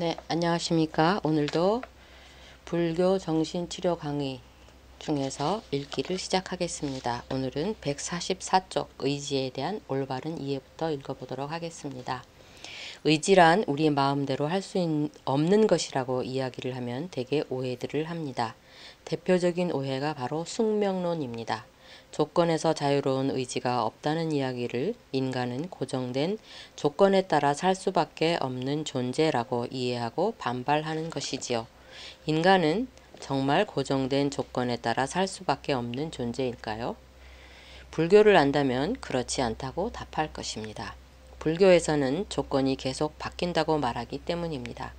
네, 안녕하십니까. 오늘도 불교 정신치료 강의 중에서 읽기를 시작하겠습니다. 오늘은 144쪽 의지에 대한 올바른 이해부터 읽어보도록 하겠습니다. 의지란 우리 마음대로 할 수 없는 것이라고 이야기를 하면 대개 오해들을 합니다. 대표적인 오해가 바로 숙명론입니다. 조건에서 자유로운 의지가 없다는 이야기를 인간은 고정된 조건에 따라 살 수밖에 없는 존재라고 이해하고 반발하는 것이지요. 인간은 정말 고정된 조건에 따라 살 수밖에 없는 존재일까요? 불교를 안다면 그렇지 않다고 답할 것입니다. 불교에서는 조건이 계속 바뀐다고 말하기 때문입니다.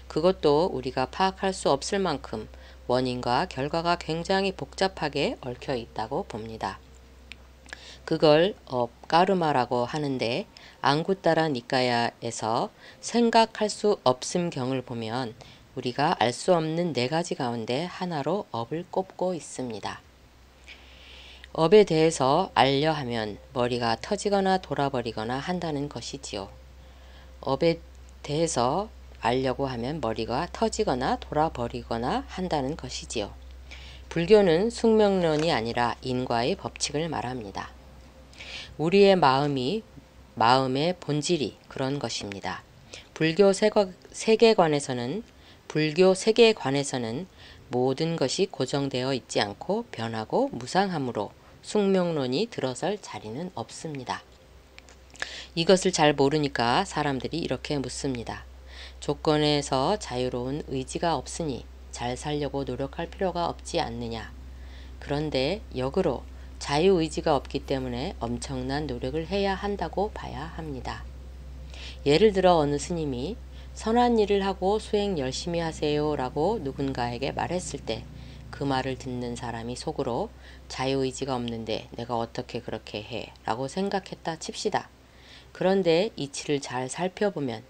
그것도 우리가 파악할 수 없을 만큼 원인과 결과가 굉장히 복잡하게 얽혀 있다고 봅니다. 그걸 까르마라고 하는데 앙구따라 니까야에서 생각할 수 없음경을 보면 우리가 알 수 없는 네 가지 가운데 하나로 업을 꼽고 있습니다. 업에 대해서 알려 하면 머리가 터지거나 돌아버리거나 한다는 것이지요. 업에 대해서 알려고 하면 머리가 터지거나 돌아버리거나 한다는 것이지요. 불교는 숙명론이 아니라 인과의 법칙을 말합니다. 우리의 마음의 본질이 그런 것입니다. 불교 세계관에서는 모든 것이 고정되어 있지 않고 변하고 무상하므로 숙명론이 들어설 자리는 없습니다. 이것을 잘 모르니까 사람들이 이렇게 묻습니다. 조건에서 자유로운 의지가 없으니 잘 살려고 노력할 필요가 없지 않느냐. 그런데 역으로 자유의지가 없기 때문에 엄청난 노력을 해야 한다고 봐야 합니다. 예를 들어 어느 스님이 선한 일을 하고 수행 열심히 하세요 라고 누군가에게 말했을 때 그 말을 듣는 사람이 속으로 자유의지가 없는데 내가 어떻게 그렇게 해 라고 생각했다 칩시다. 그런데 이치를 잘 살펴보면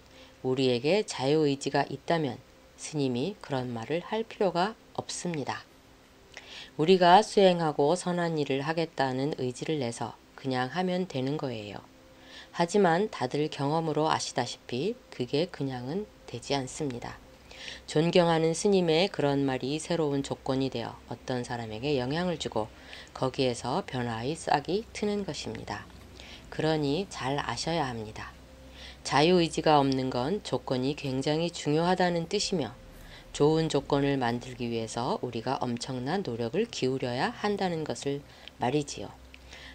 우리에게 자유의지가 있다면 스님이 그런 말을 할 필요가 없습니다. 우리가 수행하고 선한 일을 하겠다는 의지를 내서 그냥 하면 되는 거예요. 하지만 다들 경험으로 아시다시피 그게 그냥은 되지 않습니다. 존경하는 스님의 그런 말이 새로운 조건이 되어 어떤 사람에게 영향을 주고 거기에서 변화의 싹이 트는 것입니다. 그러니 잘 아셔야 합니다. 자유의지가 없는 건 조건이 굉장히 중요하다는 뜻이며 좋은 조건을 만들기 위해서 우리가 엄청난 노력을 기울여야 한다는 것을 말이지요.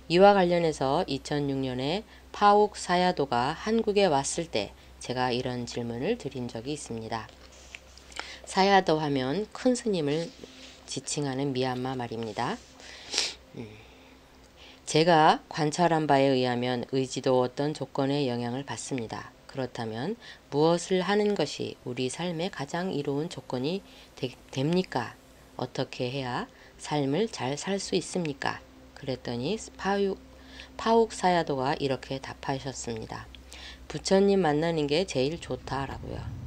이와 관련해서 2006년에 파욱 사야도가 한국에 왔을 때 제가 이런 질문을 드린 적이 있습니다. 사야도 하면 큰 스님을 지칭하는 미얀마 말입니다. 제가 관찰한 바에 의하면 의지도 어떤 조건에 영향을 받습니다. 그렇다면 무엇을 하는 것이 우리 삶의 가장 이로운 조건이 됩니까? 어떻게 해야 삶을 잘 살 수 있습니까? 그랬더니 파욱 사야도가 이렇게 답하셨습니다. 부처님 만나는 게 제일 좋다라고요.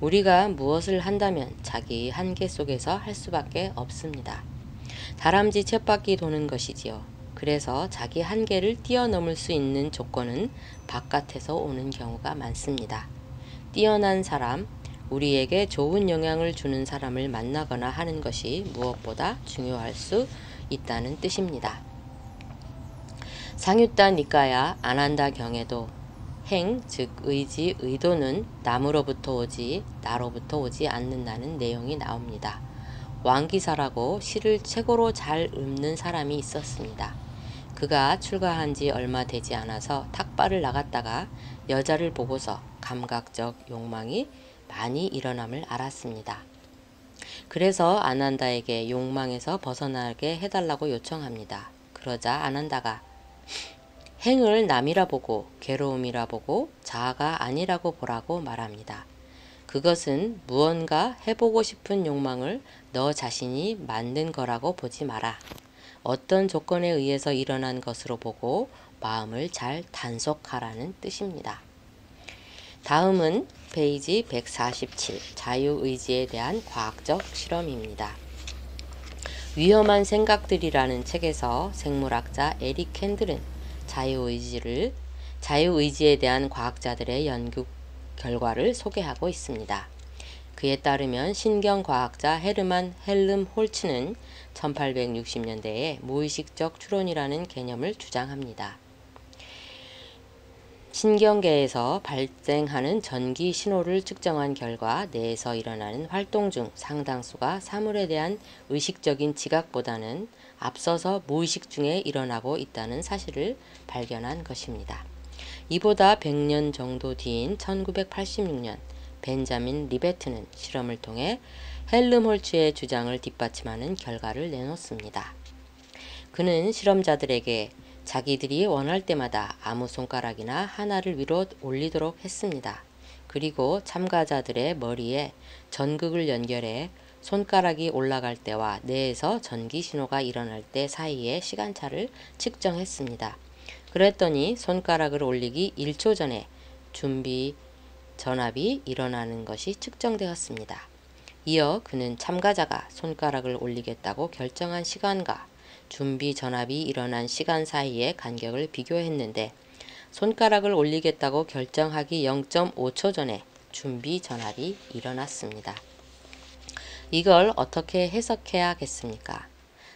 우리가 무엇을 한다면 자기 한계 속에서 할 수밖에 없습니다. 다람쥐 쳇바퀴 도는 것이지요. 그래서 자기 한계를 뛰어넘을 수 있는 조건은 바깥에서 오는 경우가 많습니다. 뛰어난 사람, 우리에게 좋은 영향을 주는 사람을 만나거나 하는 것이 무엇보다 중요할 수 있다는 뜻입니다. 상유타 니까야 아난다 경에도 행, 즉 의지, 의도는 남으로부터 오지 나로부터 오지 않는다는 내용이 나옵니다. 왕기사라고 시를 최고로 잘 읊는 사람이 있었습니다. 그가 출가한 지 얼마 되지 않아서 탁발을 나갔다가 여자를 보고서 감각적 욕망이 많이 일어남을 알았습니다. 그래서 아난다에게 욕망에서 벗어나게 해달라고 요청합니다. 그러자 아난다가 행을 남이라 보고 괴로움이라 보고 자아가 아니라고 보라고 말합니다. 그것은 무언가 해보고 싶은 욕망을 너 자신이 만든 거라고 보지 마라. 어떤 조건에 의해서 일어난 것으로 보고 마음을 잘 단속하라는 뜻입니다. 다음은 페이지 147 자유의지에 대한 과학적 실험입니다. 위험한 생각들이라는 책에서 생물학자 에릭 캔들은 자유의지에 대한 과학자들의 연구 결과를 소개하고 있습니다. 그에 따르면 신경과학자 헤르만 헬름홀츠는 1860년대에 무의식적 추론이라는 개념을 주장합니다. 신경계에서 발생하는 전기 신호를 측정한 결과 뇌에서 일어나는 활동 중 상당수가 사물에 대한 의식적인 지각보다는 앞서서 무의식 중에 일어나고 있다는 사실을 발견한 것입니다. 이보다 100년 정도 뒤인 1986년 벤자민 리베트는 실험을 통해 헬름홀츠의 주장을 뒷받침하는 결과를 내놓습니다. 그는 실험자들에게 자기들이 원할 때마다 아무 손가락이나 하나를 위로 올리도록 했습니다. 그리고 참가자들의 머리에 전극을 연결해 손가락이 올라갈 때와 뇌에서 전기 신호가 일어날 때 사이의 시간차를 측정했습니다. 그랬더니 손가락을 올리기 1초 전에 준비 전압이 일어나는 것이 측정되었습니다. 이어 그는 참가자가 손가락을 올리겠다고 결정한 시간과 준비 전압이 일어난 시간 사이의 간격을 비교했는데 손가락을 올리겠다고 결정하기 0.5초 전에 준비 전압이 일어났습니다. 이걸 어떻게 해석해야겠습니까?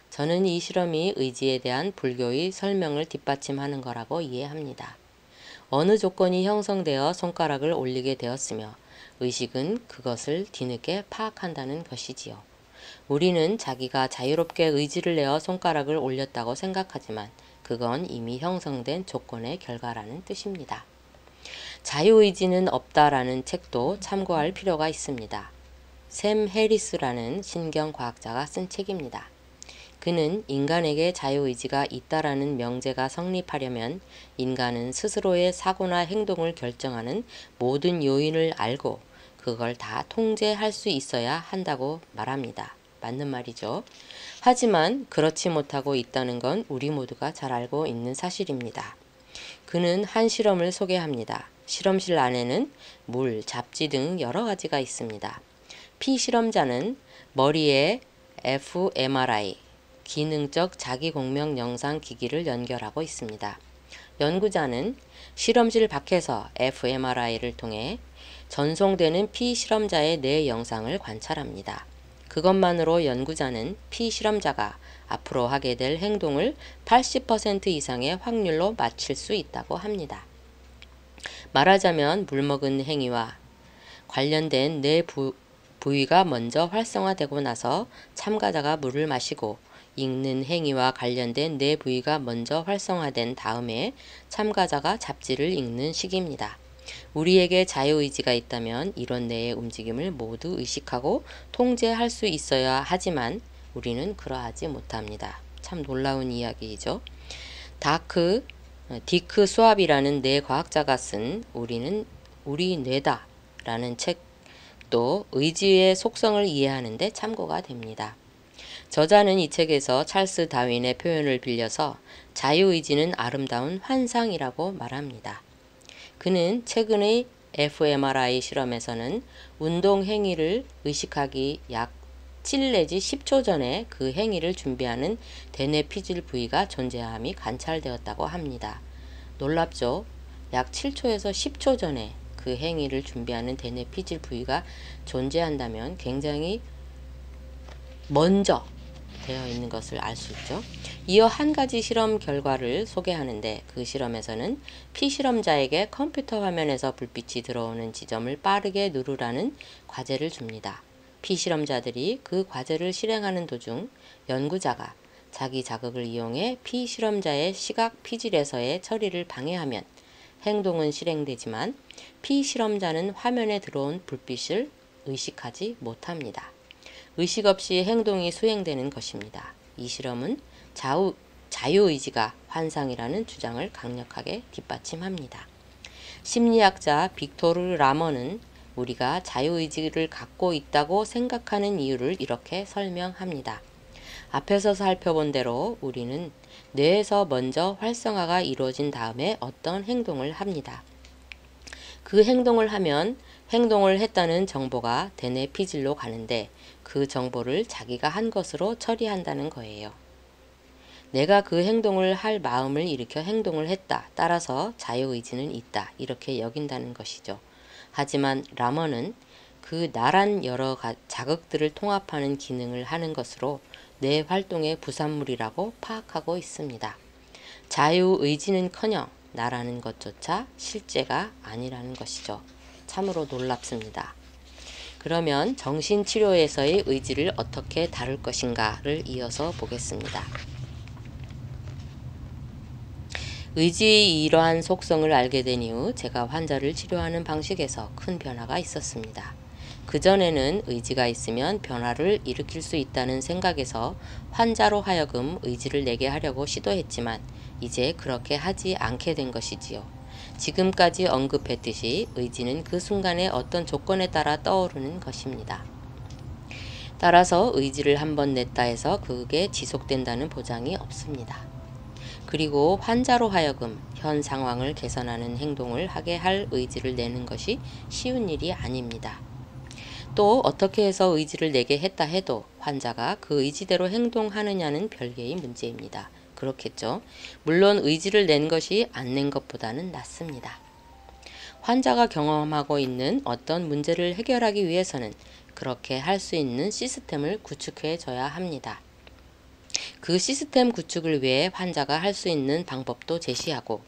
저는 이 실험이 의지에 대한 불교의 설명을 뒷받침하는 거라고 이해합니다. 어느 조건이 형성되어 손가락을 올리게 되었으며 의식은 그것을 뒤늦게 파악한다는 것이지요. 우리는 자기가 자유롭게 의지를 내어 손가락을 올렸다고 생각하지만 그건 이미 형성된 조건의 결과라는 뜻입니다. 자유의지는 없다라는 책도 참고할 필요가 있습니다. 샘 해리스라는 신경과학자가 쓴 책입니다. 그는 인간에게 자유의지가 있다라는 명제가 성립하려면 인간은 스스로의 사고나 행동을 결정하는 모든 요인을 알고 그걸 다 통제할 수 있어야 한다고 말합니다. 맞는 말이죠. 하지만 그렇지 못하고 있다는 건 우리 모두가 잘 알고 있는 사실입니다. 그는 한 실험을 소개합니다. 실험실 안에는 물, 잡지 등 여러 가지가 있습니다. 피실험자는 머리에 fMRI, 기능적 자기공명 영상 기기를 연결하고 있습니다. 연구자는 실험실 밖에서 fMRI를 통해 전송되는 피실험자의 뇌 영상을 관찰합니다. 그것만으로 연구자는 피실험자가 앞으로 하게 될 행동을 80% 이상의 확률로 맞출 수 있다고 합니다. 말하자면 물먹은 행위와 관련된 뇌 부위가 먼저 활성화되고 나서 참가자가 물을 마시고 읽는 행위와 관련된 뇌 부위가 먼저 활성화된 다음에 참가자가 잡지를 읽는 시기입니다. 우리에게 자유의지가 있다면 이런 뇌의 움직임을 모두 의식하고 통제할 수 있어야 하지만 우리는 그러하지 못합니다. 참 놀라운 이야기이죠. 디크 수압이라는 뇌과학자가 쓴 우리는 우리 뇌다 라는 책도 의지의 속성을 이해하는 데 참고가 됩니다. 저자는 이 책에서 찰스 다윈의 표현을 빌려서 자유의지는 아름다운 환상이라고 말합니다. 그는 최근의 fMRI 실험에서는 운동 행위를 의식하기 약 7 내지 10초 전에 그 행위를 준비하는 대뇌 피질 부위가 존재함이 관찰되었다고 합니다. 놀랍죠? 약 7초에서 10초 전에 그 행위를 준비하는 대뇌 피질 부위가 존재한다면 굉장히 먼저 되어 있는 것을 알 수 있죠. 이어 한 가지 실험 결과를 소개하는데 그 실험에서는 피실험자에게 컴퓨터 화면에서 불빛이 들어오는 지점을 빠르게 누르라는 과제를 줍니다. 피실험자들이 그 과제를 실행하는 도중 연구자가 자기 자극을 이용해 피실험자의 시각 피질에서의 처리를 방해하면 행동은 실행되지만 피실험자는 화면에 들어온 불빛을 의식하지 못합니다. 의식 없이 행동이 수행되는 것입니다. 이 실험은 자유의지가 환상이라는 주장을 강력하게 뒷받침합니다. 심리학자 빅토르 라먼은 우리가 자유의지를 갖고 있다고 생각하는 이유를 이렇게 설명합니다. 앞에서 살펴본 대로 우리는 뇌에서 먼저 활성화가 이루어진 다음에 어떤 행동을 합니다. 그 행동을 하면 행동을 했다는 정보가 대뇌 피질로 가는데 그 정보를 자기가 한 것으로 처리한다는 거예요. 내가 그 행동을 할 마음을 일으켜 행동을 했다. 따라서 자유의지는 있다. 이렇게 여긴다는 것이죠. 하지만 라먼은 그 나란 여러 자극들을 통합하는 기능을 하는 것으로 뇌 활동의 부산물이라고 파악하고 있습니다. 자유의지는커녕 나라는 것조차 실제가 아니라는 것이죠. 참으로 놀랍습니다. 그러면 정신치료에서의 의지를 어떻게 다룰 것인가를 이어서 보겠습니다. 의지의 이러한 속성을 알게 된 이후 제가 환자를 치료하는 방식에서 큰 변화가 있었습니다. 그전에는 의지가 있으면 변화를 일으킬 수 있다는 생각에서 환자로 하여금 의지를 내게 하려고 시도했지만 이제 그렇게 하지 않게 된 것이지요. 지금까지 언급했듯이 의지는 그 순간의 어떤 조건에 따라 떠오르는 것입니다. 따라서 의지를 한번 냈다 해서 그게 지속된다는 보장이 없습니다. 그리고 환자로 하여금 현 상황을 개선하는 행동을 하게 할 의지를 내는 것이 쉬운 일이 아닙니다. 또 어떻게 해서 의지를 내게 했다 해도 환자가 그 의지대로 행동하느냐는 별개의 문제입니다. 그렇겠죠. 물론 의지를 낸 것이 안 낸 것보다는 낫습니다. 환자가 경험하고 있는 어떤 문제를 해결하기 위해서는 그렇게 할 수 있는 시스템을 구축해 줘야 합니다. 그 시스템 구축을 위해 환자가 할 수 있는 방법도 제시하고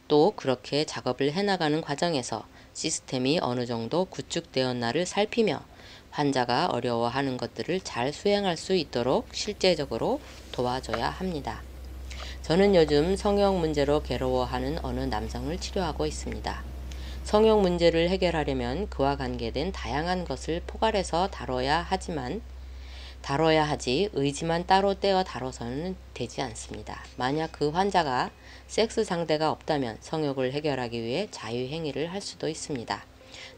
또 그렇게 작업을 해나가는 과정에서 시스템이 어느 정도 구축되었나를 살피며 환자가 어려워하는 것들을 잘 수행할 수 있도록 실제적으로 도와줘야 합니다. 저는 요즘 성형 문제로 괴로워하는 어느 남성을 치료하고 있습니다. 성형 문제를 해결하려면 그와 관계된 다양한 것을 포괄해서 다뤄야 하지 의지만 따로 떼어 다뤄서는 되지 않습니다. 만약 그 환자가 섹스 상대가 없다면 성욕을 해결하기 위해 자유행위를 할 수도 있습니다.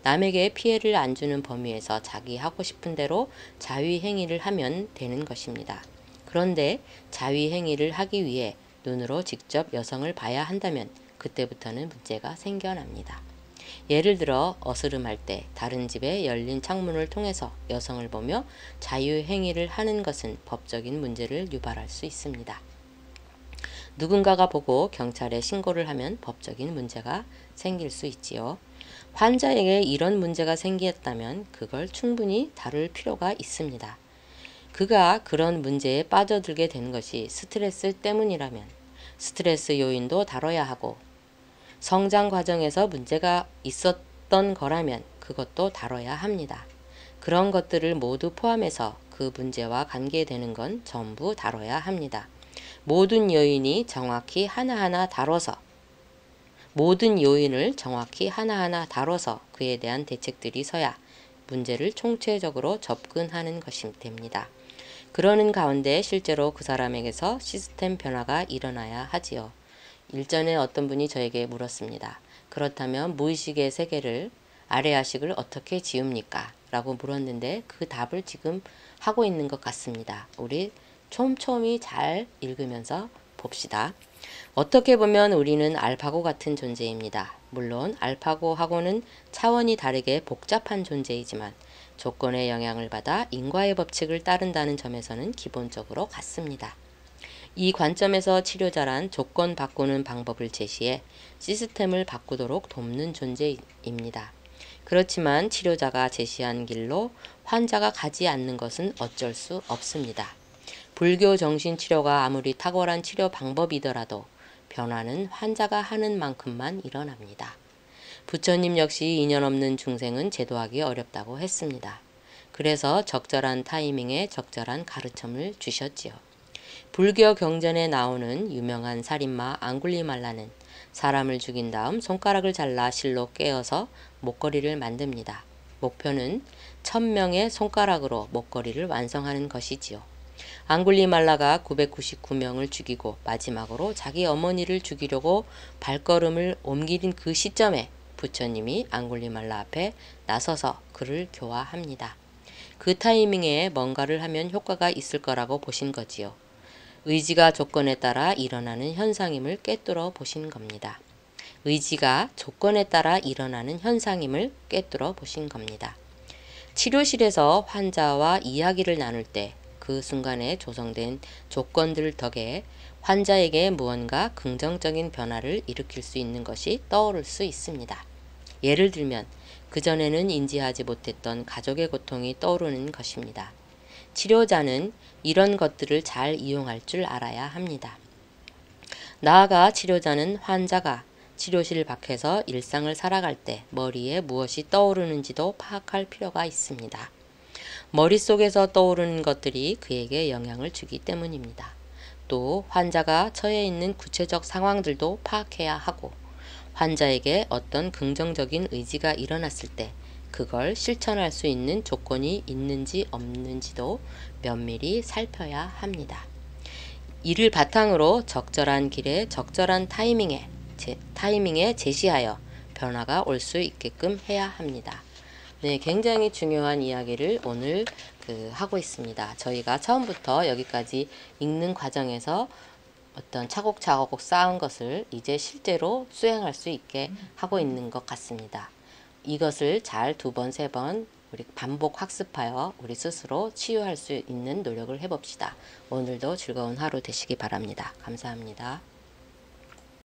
남에게 피해를 안 주는 범위에서 자기 하고 싶은 대로 자유행위를 하면 되는 것입니다. 그런데 자유행위를 하기 위해 눈으로 직접 여성을 봐야 한다면 그때부터는 문제가 생겨납니다. 예를 들어 어스름할 때 다른 집의 열린 창문을 통해서 여성을 보며 자유행위를 하는 것은 법적인 문제를 유발할 수 있습니다. 누군가가 보고 경찰에 신고를 하면 법적인 문제가 생길 수 있지요. 환자에게 이런 문제가 생겼다면 그걸 충분히 다룰 필요가 있습니다. 그가 그런 문제에 빠져들게 된 것이 스트레스 때문이라면 스트레스 요인도 다뤄야 하고 성장 과정에서 문제가 있었던 거라면 그것도 다뤄야 합니다. 그런 것들을 모두 포함해서 그 문제와 관계되는 건 전부 다뤄야 합니다. 모든 요인을 정확히 하나하나 다뤄서 그에 대한 대책들이 서야 문제를 총체적으로 접근하는 것이 됩니다. 그러는 가운데 실제로 그 사람에게서 시스템 변화가 일어나야 하지요. 일전에 어떤 분이 저에게 물었습니다. 그렇다면 무의식의 세계를 아래아식을 어떻게 지웁니까? 라고 물었는데 그 답을 지금 하고 있는 것 같습니다. 우리 촘촘히 잘 읽으면서 봅시다. 어떻게 보면 우리는 알파고 같은 존재입니다. 물론 알파고하고는 차원이 다르게 복잡한 존재이지만 조건의 영향을 받아 인과의 법칙을 따른다는 점에서는 기본적으로 같습니다. 이 관점에서 치료자란 조건 바꾸는 방법을 제시해 시스템을 바꾸도록 돕는 존재입니다. 그렇지만 치료자가 제시한 길로 환자가 가지 않는 것은 어쩔 수 없습니다. 불교 정신치료가 아무리 탁월한 치료 방법이더라도 변화는 환자가 하는 만큼만 일어납니다. 부처님 역시 인연 없는 중생은 제도하기 어렵다고 했습니다. 그래서 적절한 타이밍에 적절한 가르침을 주셨지요. 불교 경전에 나오는 유명한 살인마 앙굴리말라는 사람을 죽인 다음 손가락을 잘라 실로 꿰어서 목걸이를 만듭니다. 목표는 1000명의 손가락으로 목걸이를 완성하는 것이지요. 앙굴리말라가 999명을 죽이고 마지막으로 자기 어머니를 죽이려고 발걸음을 옮기는 그 시점에 부처님이 앙굴리말라 앞에 나서서 그를 교화합니다. 그 타이밍에 뭔가를 하면 효과가 있을 거라고 보신 거지요. 의지가 조건에 따라 일어나는 현상임을 꿰뚫어 보신 겁니다. 의지가 조건에 따라 일어나는 현상임을 꿰뚫어 보신 겁니다. 치료실에서 환자와 이야기를 나눌 때 그 순간에 조성된 조건들 덕에 환자에게 무언가 긍정적인 변화를 일으킬 수 있는 것이 떠오를 수 있습니다. 예를 들면 그전에는 인지하지 못했던 가족의 고통이 떠오르는 것입니다. 치료자는 이런 것들을 잘 이용할 줄 알아야 합니다. 나아가 치료자는 환자가 치료실 밖에서 일상을 살아갈 때 머리에 무엇이 떠오르는지도 파악할 필요가 있습니다. 머릿속에서 떠오르는 것들이 그에게 영향을 주기 때문입니다. 또 환자가 처해 있는 구체적 상황들도 파악해야 하고 환자에게 어떤 긍정적인 의지가 일어났을 때 그걸 실천할 수 있는 조건이 있는지 없는지도 면밀히 살펴야 합니다. 이를 바탕으로 적절한 길에 적절한 타이밍에 제시하여 변화가 올 수 있게끔 해야 합니다. 네, 굉장히 중요한 이야기를 오늘 하고 있습니다. 저희가 처음부터 여기까지 읽는 과정에서 어떤 차곡차곡 쌓은 것을 이제 실제로 수행할 수 있게 하고 있는 것 같습니다. 이것을 잘 2번, 3번 우리 반복 학습하여 우리 스스로 치유할 수 있는 노력을 해봅시다. 오늘도 즐거운 하루 되시기 바랍니다. 감사합니다.